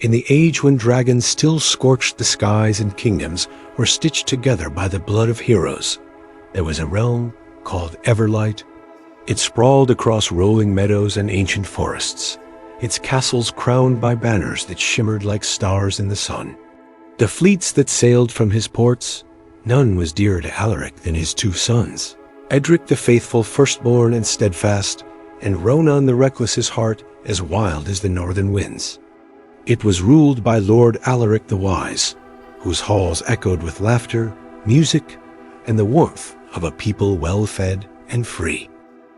In the age when dragons still scorched the skies and kingdoms were stitched together by the blood of heroes, there was a realm called Everlight. It sprawled across rolling meadows and ancient forests, its castles crowned by banners that shimmered like stars in the sun. The fleets that sailed from his ports, none was dearer to Alaric than his two sons, Edric the faithful firstborn and steadfast, and Ronan the reckless, his heart as wild as the northern winds. It was ruled by Lord Alaric the Wise, whose halls echoed with laughter, music, and the warmth of a people well-fed and free.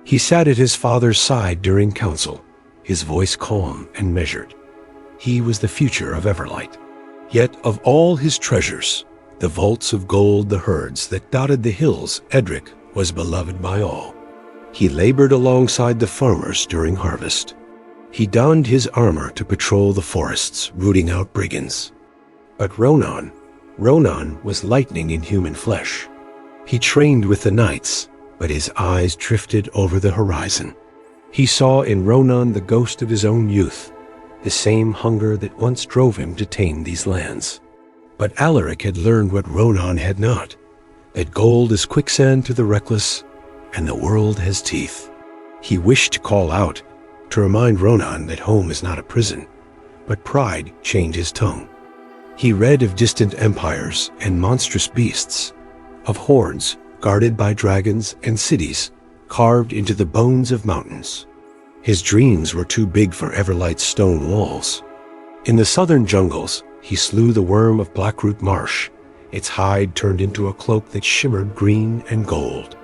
He sat at his father's side during council, his voice calm and measured. He was the future of Everlight. Yet of all his treasures, the vaults of gold, the herds that dotted the hills, Edric was beloved by all. He labored alongside the farmers during harvest. He donned his armor to patrol the forests, rooting out brigands. But Ronan was lightning in human flesh. He trained with the knights, but his eyes drifted over the horizon. He saw in Ronan the ghost of his own youth, the same hunger that once drove him to tame these lands. But Alaric had learned what Ronan had not, that gold is quicksand to the reckless, and the world has teeth. He wished to call out, to remind Ronan that home is not a prison, but pride chained his tongue. He read of distant empires and monstrous beasts, of hordes guarded by dragons and cities carved into the bones of mountains. His dreams were too big for Everlight's stone walls. In the southern jungles, he slew the worm of Blackroot Marsh, its hide turned into a cloak that shimmered green and gold.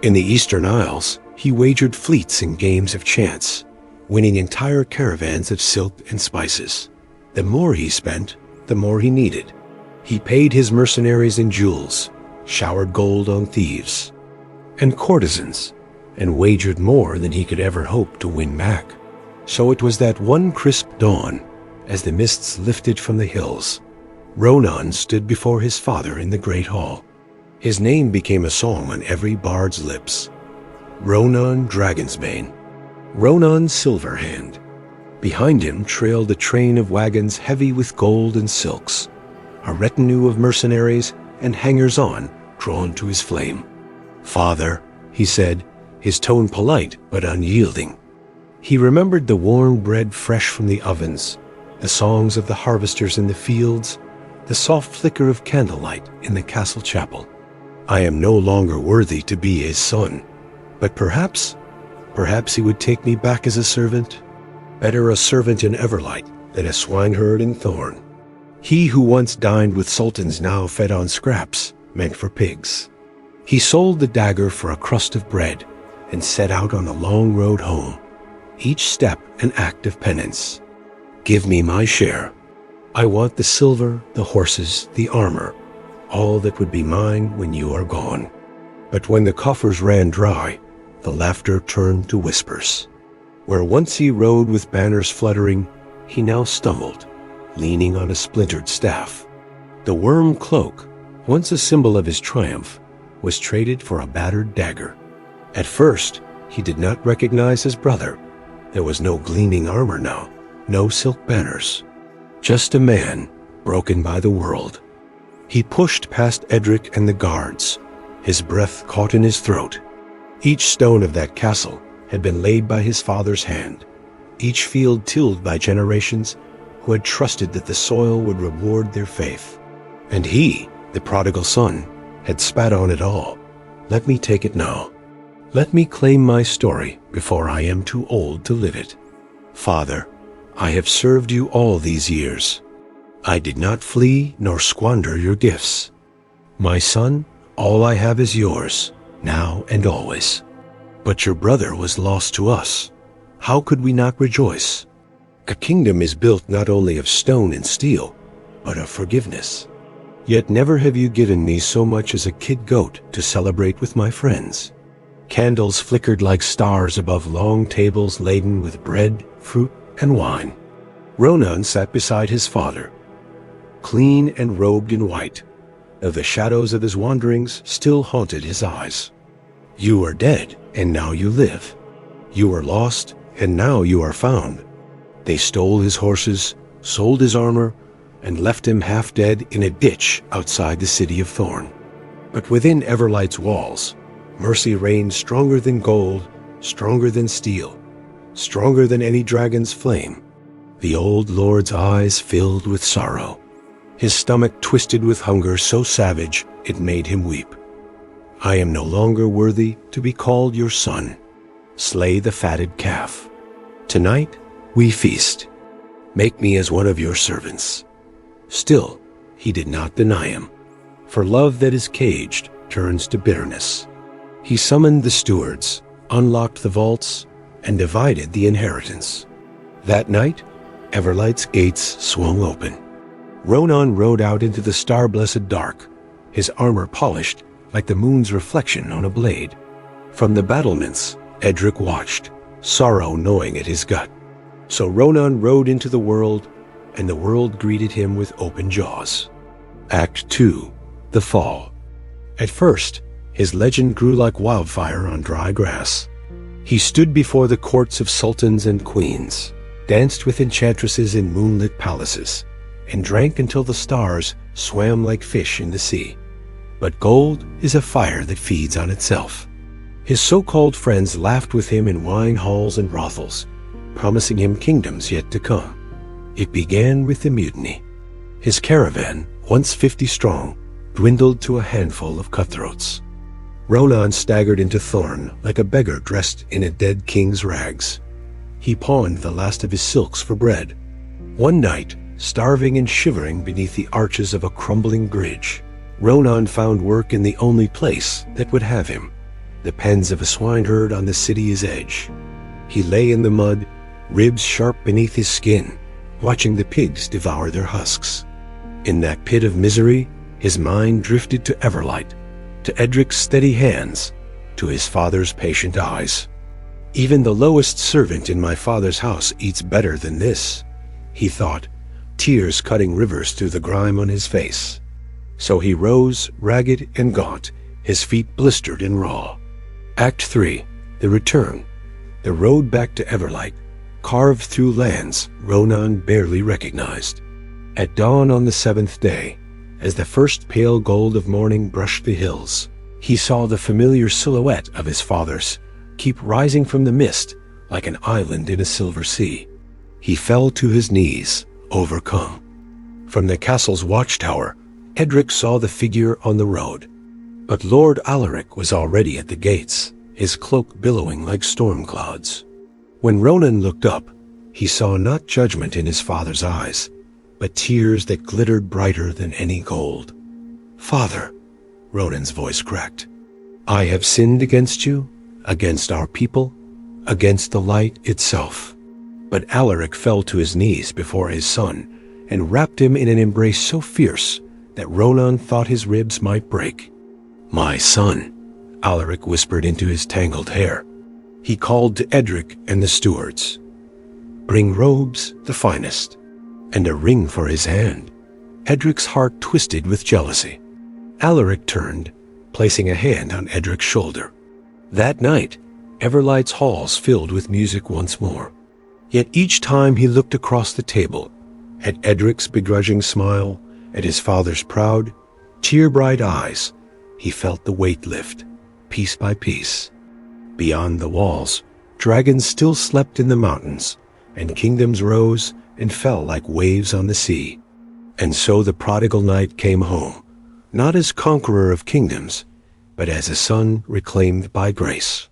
In the eastern isles, he wagered fleets in games of chance, winning entire caravans of silk and spices. The more he spent, the more he needed. He paid his mercenaries in jewels, showered gold on thieves and courtesans, and wagered more than he could ever hope to win back. So it was that one crisp dawn, as the mists lifted from the hills, Ronan stood before his father in the great hall. His name became a song on every bard's lips. Ronan Dragonsbane, Ronan Silverhand. Behind him trailed a train of wagons heavy with gold and silks, a retinue of mercenaries and hangers-on drawn to his flame. "Father," he said, his tone polite but unyielding. He remembered the warm bread fresh from the ovens, the songs of the harvesters in the fields, the soft flicker of candlelight in the castle chapel. "I am no longer worthy to be his son, but perhaps he would take me back as a servant. Better a servant in Everlight than a swineherd in Thorn." He who once dined with sultans now fed on scraps meant for pigs. He sold the dagger for a crust of bread and set out on the long road home, each step an act of penance. "Give me my share. I want the silver, the horses, the armor, all that would be mine when you are gone." But when the coffers ran dry, the laughter turned to whispers. Where once he rode with banners fluttering, he now stumbled, leaning on a splintered staff. The worm cloak, once a symbol of his triumph, was traded for a battered dagger. At first, he did not recognize his brother. There was no gleaming armor now, no silk banners. Just a man broken by the world. He pushed past Edric and the guards, his breath caught in his throat. Each stone of that castle had been laid by his father's hand, each field tilled by generations who had trusted that the soil would reward their faith. And he, the prodigal son, had spat on it all. Let me take it now. Let me claim my story before I am too old to live it. Father, I have served you all these years. I did not flee nor squander your gifts. My son, all I have is yours, now and always. But your brother was lost to us. How could we not rejoice? A kingdom is built not only of stone and steel, but of forgiveness. Yet never have you given me so much as a kid goat to celebrate with my friends. Candles flickered like stars above long tables laden with bread, fruit, and wine. Ronan sat beside his father, clean and robed in white, though the shadows of his wanderings still haunted his eyes. You are dead, and now you live. You were lost, and now you are found. They stole his horses, sold his armor, and left him half dead in a ditch outside the city of Thorn. But within Everlight's walls, mercy reigned stronger than gold, stronger than steel, stronger than any dragon's flame. The old lord's eyes filled with sorrow. His stomach twisted with hunger so savage it made him weep. I am no longer worthy to be called your son. Slay the fatted calf. Tonight we feast. Make me as one of your servants. Still, he did not deny him, for love that is caged turns to bitterness. He summoned the stewards, unlocked the vaults, and divided the inheritance. That night, Everlight's gates swung open. Ronan rode out into the star-blessed dark, his armor polished like the moon's reflection on a blade. From the battlements, Edric watched, sorrow gnawing at his gut. So Ronan rode into the world, and the world greeted him with open jaws. Act 2. The Fall. At first, his legend grew like wildfire on dry grass. He stood before the courts of sultans and queens, danced with enchantresses in moonlit palaces, and drank until the stars swam like fish in the sea. But gold is a fire that feeds on itself. His so-called friends laughed with him in wine halls and brothels, promising him kingdoms yet to come. It began with the mutiny. His caravan, once 50 strong, dwindled to a handful of cutthroats. Ronan staggered into Thorn like a beggar dressed in a dead king's rags. He pawned the last of his silks for bread. One night, starving and shivering beneath the arches of a crumbling bridge, Ronan found work in the only place that would have him, the pens of a swineherd on the city's edge. He lay in the mud, ribs sharp beneath his skin, watching the pigs devour their husks. In that pit of misery, his mind drifted to Everlight, to Edric's steady hands, to his father's patient eyes. Even the lowest servant in my father's house eats better than this, he thought, tears cutting rivers through the grime on his face. So he rose, ragged and gaunt, his feet blistered and raw. Act 3. The Return. The road back to Everlight, carved through lands Ronan barely recognized. At dawn on the 7th day, as the first pale gold of morning brushed the hills, he saw the familiar silhouette of his fathers keep rising from the mist like an island in a silver sea. He fell to his knees, overcome. From the castle's watchtower, Edric saw the figure on the road. But Lord Alaric was already at the gates, his cloak billowing like storm clouds. When Ronan looked up, he saw not judgment in his father's eyes, but tears that glittered brighter than any gold. "Father," Ronan's voice cracked, "I have sinned against you, against our people, against the light itself." But Alaric fell to his knees before his son and wrapped him in an embrace so fierce that Ronan thought his ribs might break. "My son," Alaric whispered into his tangled hair. He called to Edric and the stewards. "Bring robes, the finest, and a ring for his hand." Edric's heart twisted with jealousy. Alaric turned, placing a hand on Edric's shoulder. That night, Everlight's halls filled with music once more. Yet each time he looked across the table, at Edric's begrudging smile, at his father's proud, tear-bright eyes, he felt the weight lift, piece by piece. Beyond the walls, dragons still slept in the mountains, and kingdoms rose and fell like waves on the sea. And so the prodigal knight came home, not as conqueror of kingdoms, but as a son reclaimed by grace.